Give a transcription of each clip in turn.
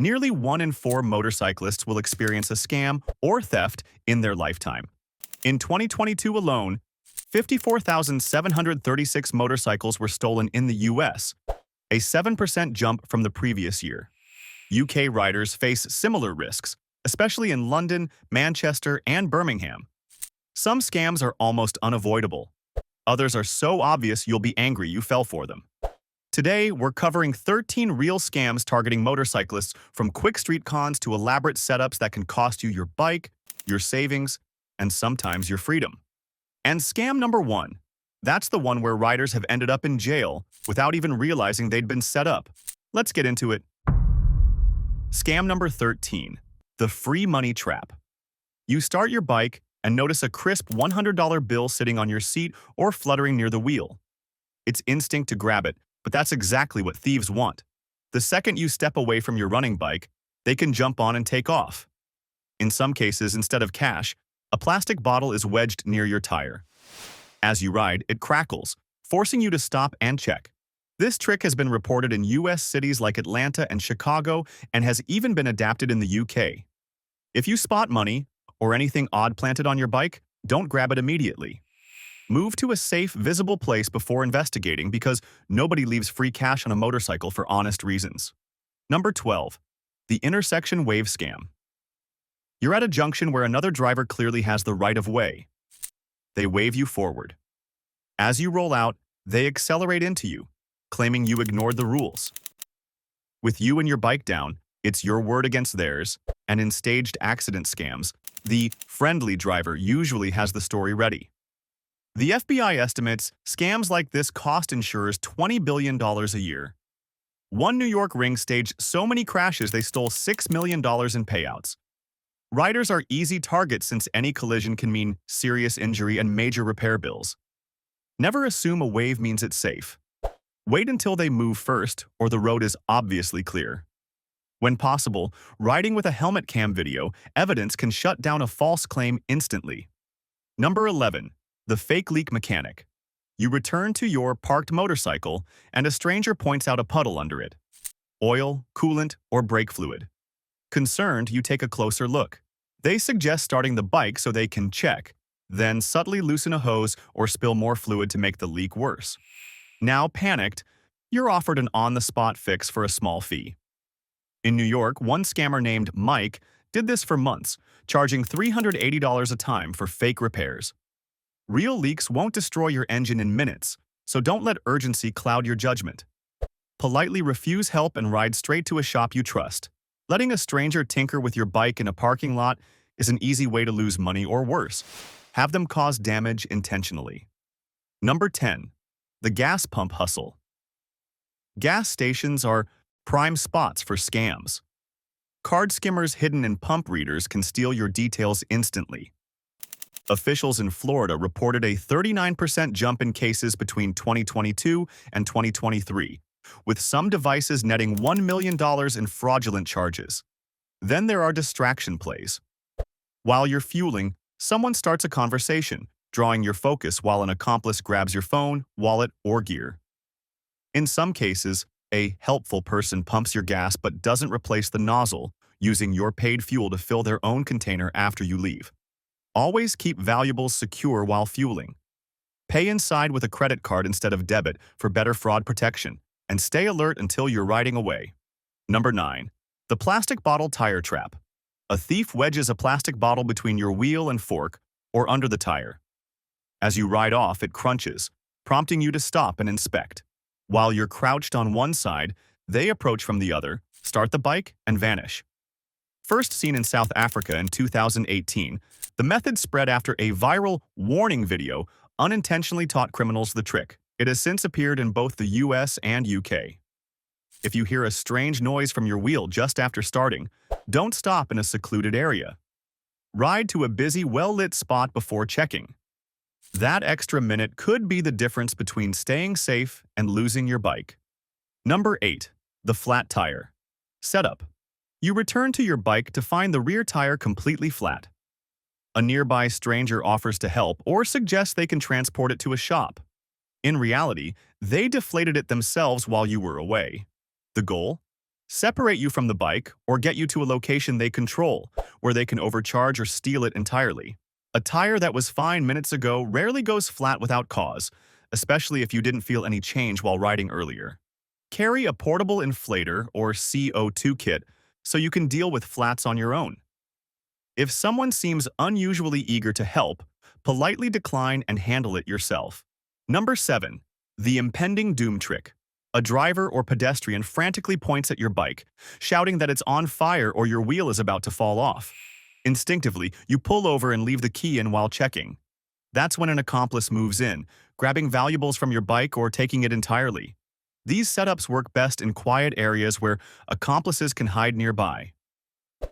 Nearly 1 in 4 motorcyclists will experience a scam or theft in their lifetime. In 2022 alone, 54,736 motorcycles were stolen in the US, a 7% jump from the previous year. UK riders face similar risks, especially in London, Manchester, and Birmingham. Some scams are almost unavoidable. Others are so obvious you'll be angry you fell for them. Today, we're covering 13 real scams targeting motorcyclists, from quick street cons to elaborate setups that can cost you your bike, your savings, and sometimes your freedom. And scam number 1. That's the one where riders have ended up in jail without even realizing they'd been set up. Let's get into it. Scam number 13. The free money trap. You start your bike and notice a crisp $100 bill sitting on your seat or fluttering near the wheel. It's instinct to grab it, but that's exactly what thieves want. The second you step away from your running bike, they can jump on and take off. In some cases, instead of cash, a plastic bottle is wedged near your tire. As you ride, it crackles, forcing you to stop and check. This trick has been reported in US cities like Atlanta and Chicago and has even been adapted in the UK. If you spot money or anything odd planted on your bike, don't grab it immediately. Move to a safe, visible place before investigating, because nobody leaves free cash on a motorcycle for honest reasons. Number 12. The intersection wave scam. You're at a junction where another driver clearly has the right of way. They wave you forward. As you roll out, they accelerate into you, claiming you ignored the rules. With you and your bike down, it's your word against theirs, and in staged accident scams, the friendly driver usually has the story ready. The FBI estimates scams like this cost insurers $20 billion a year. One New York ring staged so many crashes they stole $6 million in payouts. Riders are easy targets since any collision can mean serious injury and major repair bills. Never assume a wave means it's safe. Wait until they move first, or the road is obviously clear. When possible, riding with a helmet cam video evidence can shut down a false claim instantly. Number 11. The fake leak mechanic. You return to your parked motorcycle, and a stranger points out a puddle under it. Oil, coolant, or brake fluid. Concerned, you take a closer look. They suggest starting the bike so they can check, then subtly loosen a hose or spill more fluid to make the leak worse. Now panicked, you're offered an on-the-spot fix for a small fee. In New York, one scammer named Mike did this for months, charging $380 a time for fake repairs. Real leaks won't destroy your engine in minutes, so don't let urgency cloud your judgment. Politely refuse help and ride straight to a shop you trust. Letting a stranger tinker with your bike in a parking lot is an easy way to lose money, or worse, have them cause damage intentionally. Number 10. The gas pump hustle. Gas stations are prime spots for scams. Card skimmers hidden in pump readers can steal your details instantly. Officials in Florida reported a 39% jump in cases between 2022 and 2023, with some devices netting $1 million in fraudulent charges. Then there are distraction plays. While you're fueling, someone starts a conversation, drawing your focus while an accomplice grabs your phone, wallet, or gear. In some cases, a helpful person pumps your gas but doesn't replace the nozzle, using your paid fuel to fill their own container after you leave. Always keep valuables secure while fueling. Pay inside with a credit card instead of debit for better fraud protection, and stay alert until you're riding away. Number 9. The plastic bottle tire trap. A thief wedges a plastic bottle between your wheel and fork, or under the tire. As you ride off, it crunches, prompting you to stop and inspect. While you're crouched on one side, they approach from the other, start the bike, and vanish. First seen in South Africa in 2018, the method spread after a viral warning video unintentionally taught criminals the trick. It has since appeared in both the US and UK. If you hear a strange noise from your wheel just after starting, don't stop in a secluded area. Ride to a busy, well-lit spot before checking. That extra minute could be the difference between staying safe and losing your bike. Number 8. The flat tire. Setup. You return to your bike to find the rear tire completely flat. A nearby stranger offers to help or suggests they can transport it to a shop. In reality, they deflated it themselves while you were away. The goal? separate you from the bike, or get you to a location they control, where they can overcharge or steal it entirely. A tire that was fine minutes ago rarely goes flat without cause, especially if you didn't feel any change while riding earlier. Carry a portable inflator or CO2 kit so you can deal with flats on your own. If someone seems unusually eager to help, politely decline and handle it yourself. Number 7. The impending doom trick. A driver or pedestrian frantically points at your bike, shouting that it's on fire or your wheel is about to fall off. Instinctively, you pull over and leave the key in while checking. That's when an accomplice moves in, grabbing valuables from your bike or taking it entirely. These setups work best in quiet areas where accomplices can hide nearby.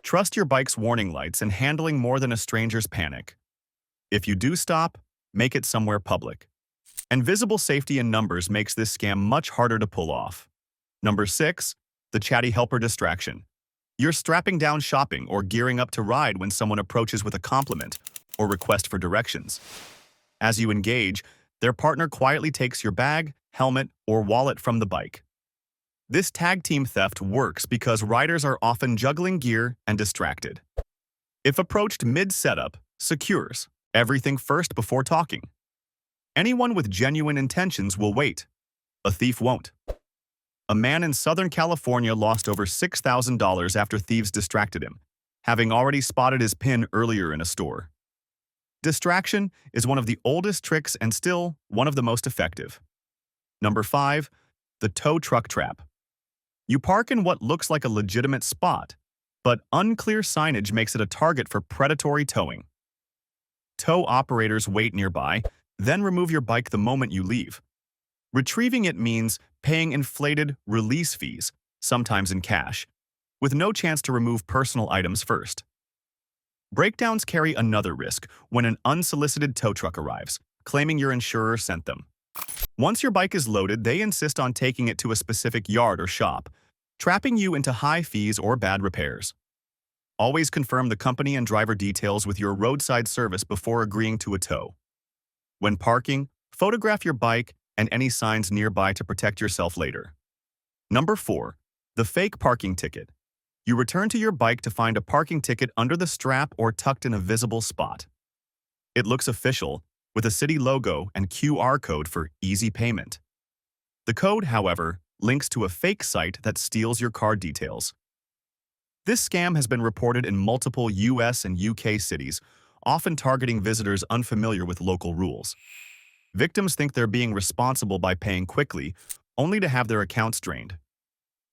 Trust your bike's warning lights and handling more than a stranger's panic. If you do stop, make it somewhere public. And visible safety in numbers makes this scam much harder to pull off. Number 6. The chatty helper distraction. You're strapping down shopping or gearing up to ride when someone approaches with a compliment or request for directions. As you engage, their partner quietly takes your bag, helmet, or wallet from the bike. This tag team theft works because riders are often juggling gear and distracted. If approached mid-setup, secures everything first before talking. Anyone with genuine intentions will wait. A thief won't. A man in Southern California lost over $6,000 after thieves distracted him, having already spotted his PIN earlier in a store. Distraction is one of the oldest tricks and still one of the most effective. Number 5. The tow truck trap. You park in what looks like a legitimate spot, but unclear signage makes it a target for predatory towing. Tow operators wait nearby, then remove your bike the moment you leave. Retrieving it means paying inflated release fees, sometimes in cash, with no chance to remove personal items first. Breakdowns carry another risk when an unsolicited tow truck arrives, claiming your insurer sent them. Once your bike is loaded, they insist on taking it to a specific yard or shop, trapping you into high fees or bad repairs. Always confirm the company and driver details with your roadside service before agreeing to a tow. When parking, photograph your bike and any signs nearby to protect yourself later. Number 4. The fake parking ticket. You return to your bike to find a parking ticket under the strap or tucked in a visible spot. It looks official, with a city logo and QR code for easy payment. The code, however, links to a fake site that steals your card details. This scam has been reported in multiple US and UK cities, often targeting visitors unfamiliar with local rules. Victims think they're being responsible by paying quickly, only to have their accounts drained.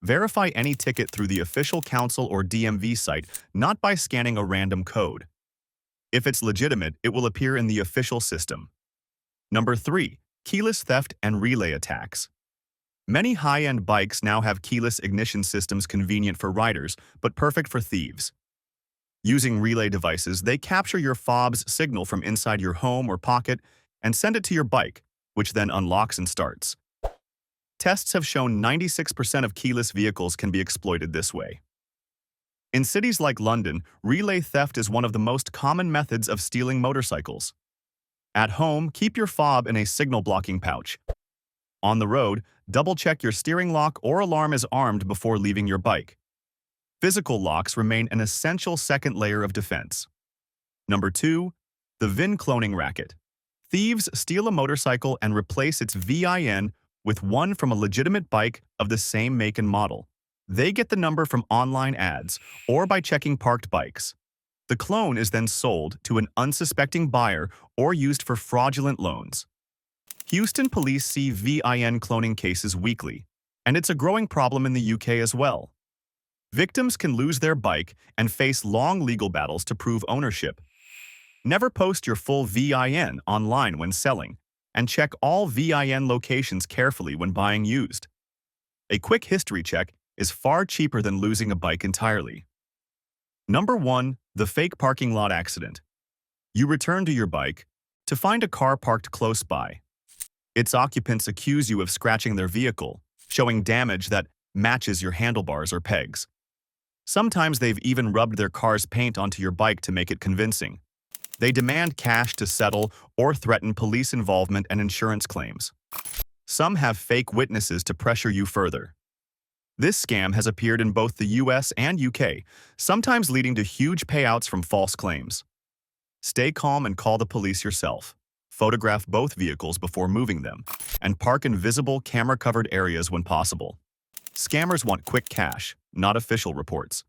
Verify any ticket through the official council or DMV site, not by scanning a random code. If it's legitimate, it will appear in the official system. Number 3. Keyless theft and relay attacks. Many high-end bikes now have keyless ignition systems convenient for riders, but perfect for thieves. Using relay devices, they capture your fob's signal from inside your home or pocket and send it to your bike, which then unlocks and starts. Tests have shown 96% of keyless vehicles can be exploited this way. In cities like London, relay theft is one of the most common methods of stealing motorcycles. At home, keep your fob in a signal-blocking pouch. On the road, double-check your steering lock or alarm is armed before leaving your bike. Physical locks remain an essential second layer of defense. Number 2. The VIN cloning racket. Thieves steal a motorcycle and replace its VIN with one from a legitimate bike of the same make and model. They get the number from online ads or by checking parked bikes. The clone is then sold to an unsuspecting buyer or used for fraudulent loans. Houston police see VIN cloning cases weekly, and it's a growing problem in the UK as well. Victims can lose their bike and face long legal battles to prove ownership. Never post your full VIN online when selling, and check all VIN locations carefully when buying used. A quick history check is far cheaper than losing a bike entirely. Number 1. The fake parking lot accident. You return to your bike to find a car parked close by. Its occupants accuse you of scratching their vehicle, showing damage that matches your handlebars or pegs. Sometimes they've even rubbed their car's paint onto your bike to make it convincing. They demand cash to settle or threaten police involvement and insurance claims. Some have fake witnesses to pressure you further. This scam has appeared in both the US and UK, sometimes leading to huge payouts from false claims. Stay calm and call the police yourself. Photograph both vehicles before moving them, and park in visible, camera-covered areas when possible. Scammers want quick cash, not official reports.